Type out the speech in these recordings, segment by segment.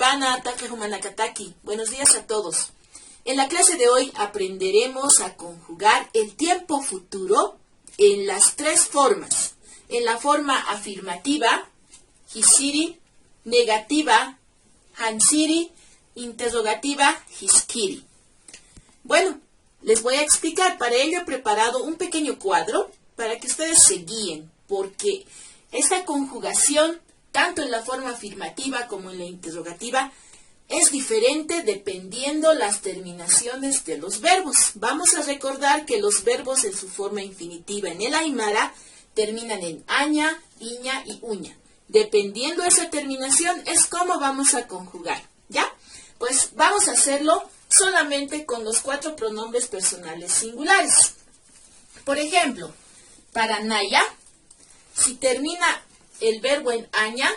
Pana, Takahumanakataki. Buenos días a todos. En la clase de hoy aprenderemos a conjugar el tiempo futuro en las tres formas. En la forma afirmativa, hisiri, negativa, hansiri, interrogativa, hiskiri. Bueno, les voy a explicar. Para ello he preparado un pequeño cuadro para que ustedes se guíen, porque esta conjugación, tanto en la forma afirmativa como en la interrogativa, es diferente dependiendo las terminaciones de los verbos. Vamos a recordar que los verbos en su forma infinitiva en el Aymara terminan en aña, iña y uña. Dependiendo de esa terminación es como vamos a conjugar, ¿ya? Pues vamos a hacerlo solamente con los 4 pronombres personales singulares. Por ejemplo, para Naya, si termina el verbo en aña,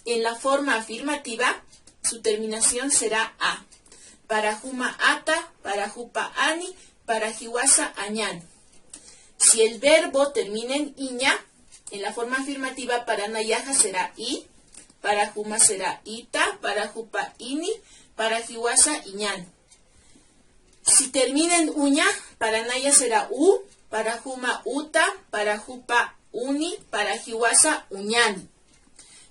en la forma afirmativa, su terminación será a. Para Juma ata, para Jupa ani, para Jiwasa añan. Si el verbo termina en iña, en la forma afirmativa para Nayaja será i, para Juma será ita, para Jupa ini, para Jiwasa iñan. Si termina en uña, para Naya será u, para Juma uta, para Jupa uni, para Jiwasa uñan.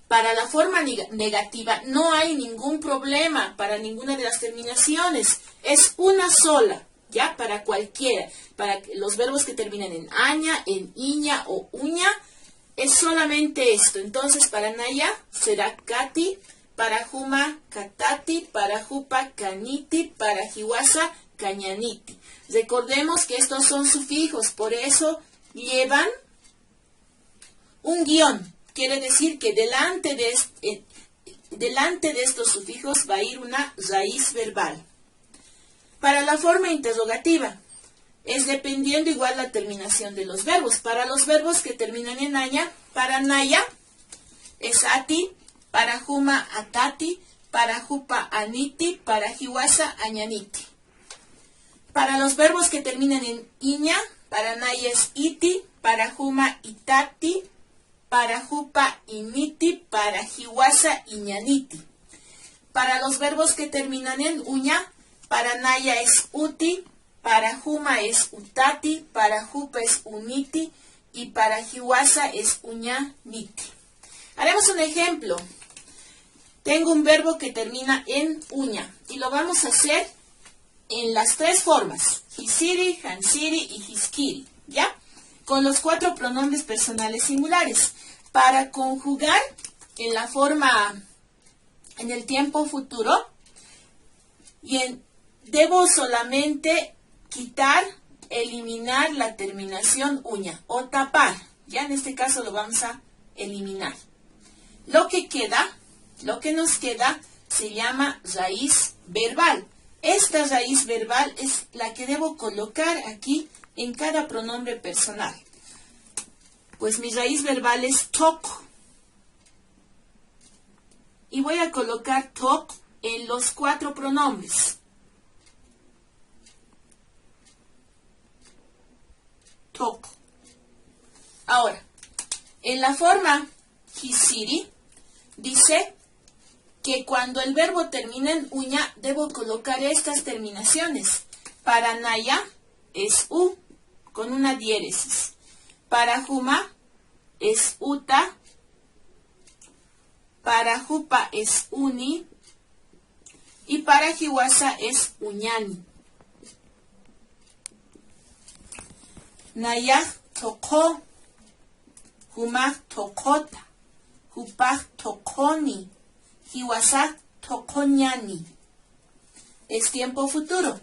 Para la forma negativa no hay ningún problema para ninguna de las terminaciones. Es una sola, ya, para cualquiera. Para los verbos que terminan en aña, en iña o uña, es solamente esto. Entonces, para Naya será kati, para Juma katati, para Jupa kaniti, para Jiwasa cañaniti. Recordemos que estos son sufijos, por eso llevan un guión. Quiere decir que delante de estos sufijos va a ir una raíz verbal. Para la forma interrogativa, es dependiendo igual la terminación de los verbos. Para los verbos que terminan en aña, para Naya es ati, para Juma atati, para Jupa aniti, para Jiwasa añaniti. Para los verbos que terminan en iña, para Naya es iti, para Juma itati, para Jupa initi, para Jiwasa iñaniti. Para los verbos que terminan en uña, para Naya es uti, para Juma es utati, para Jupa es uniti y para Jiwasa es uñaniti. Haremos un ejemplo. Tengo un verbo que termina en uña y lo vamos a hacer en las 3 formas, hisiri, hansiri y hiskiri, ¿ya? Con los 4 pronombres personales singulares. Para conjugar en la forma, en el tiempo futuro, debo solamente eliminar la terminación uña o tapar. Ya en este caso lo vamos a eliminar. Lo que nos queda se llama raíz verbal. Esta raíz verbal es la que debo colocar aquí en cada pronombre personal. Pues mi raíz verbal es tok. Y voy a colocar tok en los 4 pronombres. Tok. Ahora, en la forma hisiri, dice que cuando el verbo termina en uña, debo colocar estas terminaciones. Para Naya es u, con una diéresis. Para Juma es uta, para Jupa es uni y para Jiwasa es uñani. Naya toko, Juma tokota, Jupa tokoni, Jiwasa tokoñani. Es tiempo futuro.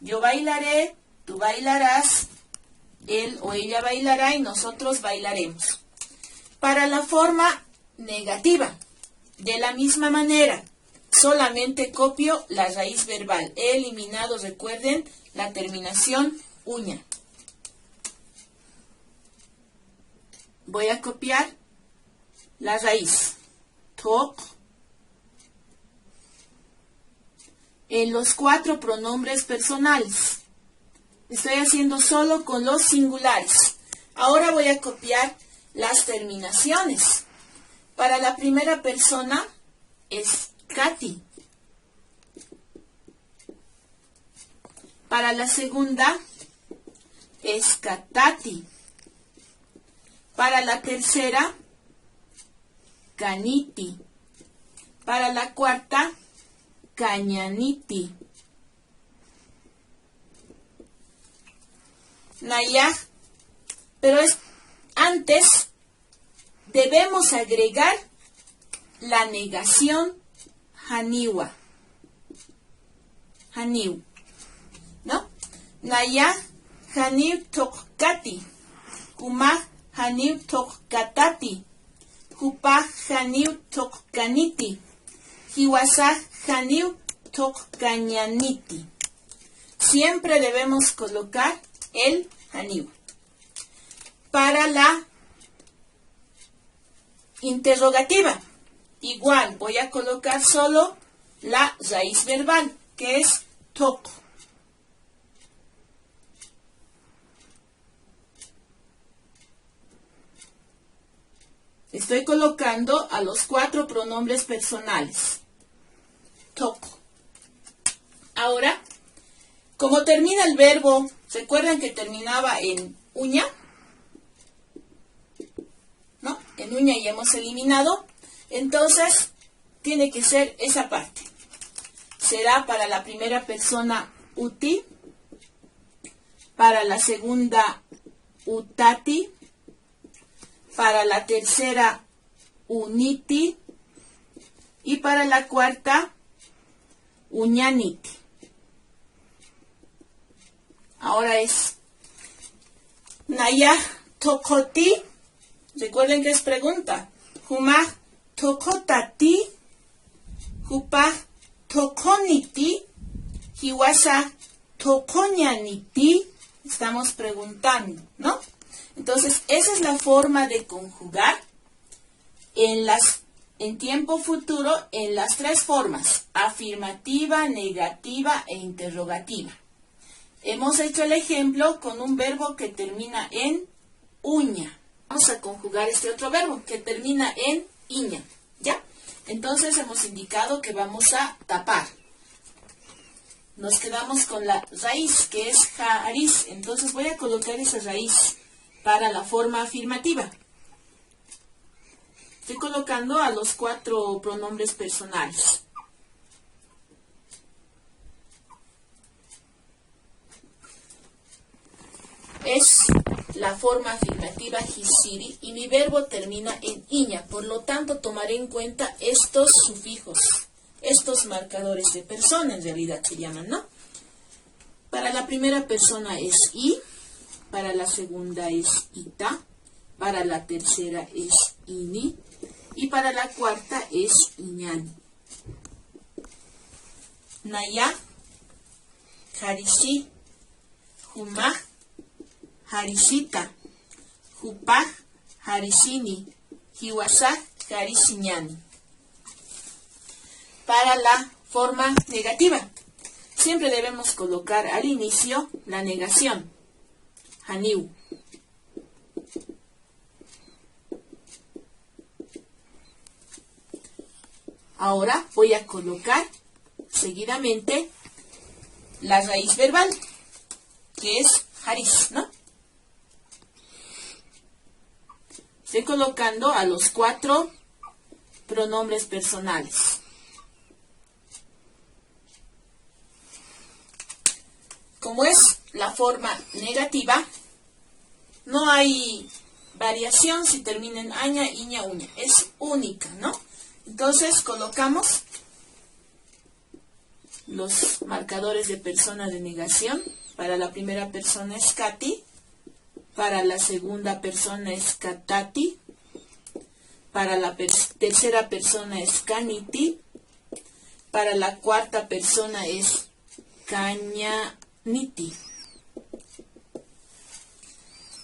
Yo bailaré, tú bailarás, él o ella bailará y nosotros bailaremos. Para la forma negativa, de la misma manera, solamente copio la raíz verbal. He eliminado, recuerden, la terminación uña. Voy a copiar la raíz. Tok. En los 4 pronombres personales. Estoy haciendo solo con los singulares. Ahora voy a copiar las terminaciones. Para la primera persona es Katy. Para la segunda es Katati. Para la tercera, Kaniti. Para la cuarta, Cañaniti. Nayah, pero antes debemos agregar la negación Haniwa. Haniu, ¿no? Nayah Haniu Tokati. Humah Haniu Tokatati. Hupah Haniu Tokkaniti. Hiwasah Haniu Tokkañaniti. Siempre debemos colocar el Haniu. Para la interrogativa, igual voy a colocar solo la raíz verbal, que es tok. Estoy colocando a los 4 pronombres personales. Tok. Ahora, como termina el verbo, ¿recuerdan que terminaba en uña? ¿No? En uña ya hemos eliminado. Entonces, tiene que ser esa parte. Será para la primera persona uti, para la segunda utati, para la tercera uniti y para la cuarta uñaniti. Ahora es Nayah Tokoti. Recuerden que es pregunta. Humah Tokotati. Hupah Tokoniti. Hiwasa Tokoñaniti. Estamos preguntando, ¿no? Entonces, esa es la forma de conjugar en tiempo futuro en las 3 formas: afirmativa, negativa e interrogativa. Hemos hecho el ejemplo con un verbo que termina en uña. Vamos a conjugar este otro verbo que termina en iña, ¿ya? Entonces hemos indicado que vamos a tapar. Nos quedamos con la raíz, que es jariz. Entonces voy a colocar esa raíz para la forma afirmativa. Estoy colocando a los 4 pronombres personales. Es la forma afirmativa hisiri y mi verbo termina en iña. Por lo tanto, tomaré en cuenta estos sufijos, estos marcadores de persona, en realidad se llaman, ¿no? Para la primera persona es i, para la segunda es ita, para la tercera es ini y para la cuarta es iñani. Nayah, Harisi, Humah, Harisita, Hupah, Harisini, Hiwasah, Harisiñani. Para la forma negativa, siempre debemos colocar al inicio la negación, Haniu. Ahora voy a colocar seguidamente la raíz verbal, que es haris, ¿no? Estoy colocando a los 4 pronombres personales. Como es la forma negativa, no hay variación si termina en aña, iña, uña. Es única, ¿no? Entonces colocamos los marcadores de persona de negación. Para la primera persona es Kati. Para la segunda persona es Katati. Para la tercera persona es Kaniti. Para la cuarta persona es Cañaniti.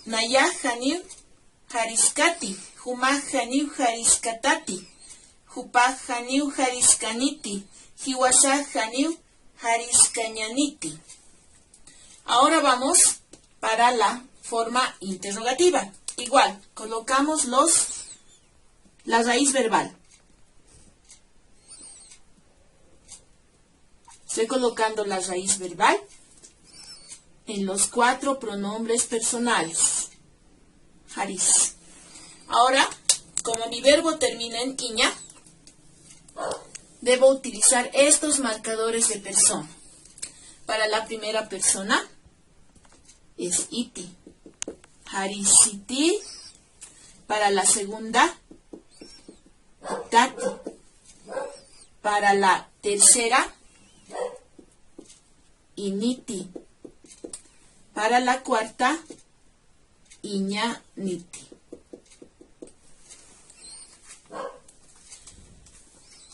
Nayah Haniu Hariskati. Humah Haniu Hariskatati. Hupah Haniu Hariskaniti. Hiwasah Haniu Hariscañaniti. Ahora vamos para la forma interrogativa. Igual, colocamos la raíz verbal. Estoy colocando la raíz verbal en los 4 pronombres personales. Haris. Ahora, como mi verbo termina en iña, debo utilizar estos marcadores de persona. Para la primera persona es iti. Harisiti. Para la segunda, itati. Para la tercera, initi. Para la cuarta, iñaniti.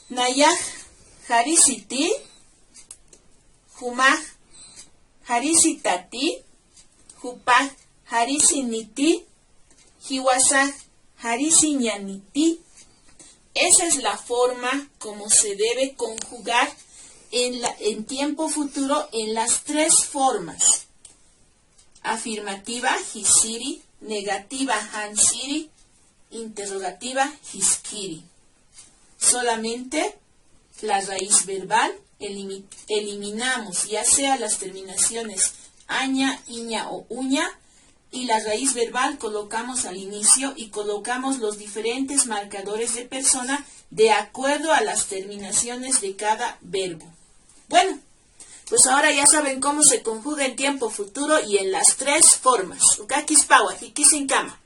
Nayaj harisiti, humaj harisitati, hupaj harisiniti, hiwasaj harisiñaniti. Esa es la forma como se debe conjugar en tiempo futuro en las 3 formas. Afirmativa, hisiri. Negativa, hansiri. Interrogativa, hiskiri. Solamente la raíz verbal eliminamos, ya sea las terminaciones aña, iña o uña, y la raíz verbal colocamos al inicio y colocamos los diferentes marcadores de persona de acuerdo a las terminaciones de cada verbo. Bueno, pues ahora ya saben cómo se conjuga en tiempo futuro y en las 3 formas. Ukakis pawa, hikisin kama.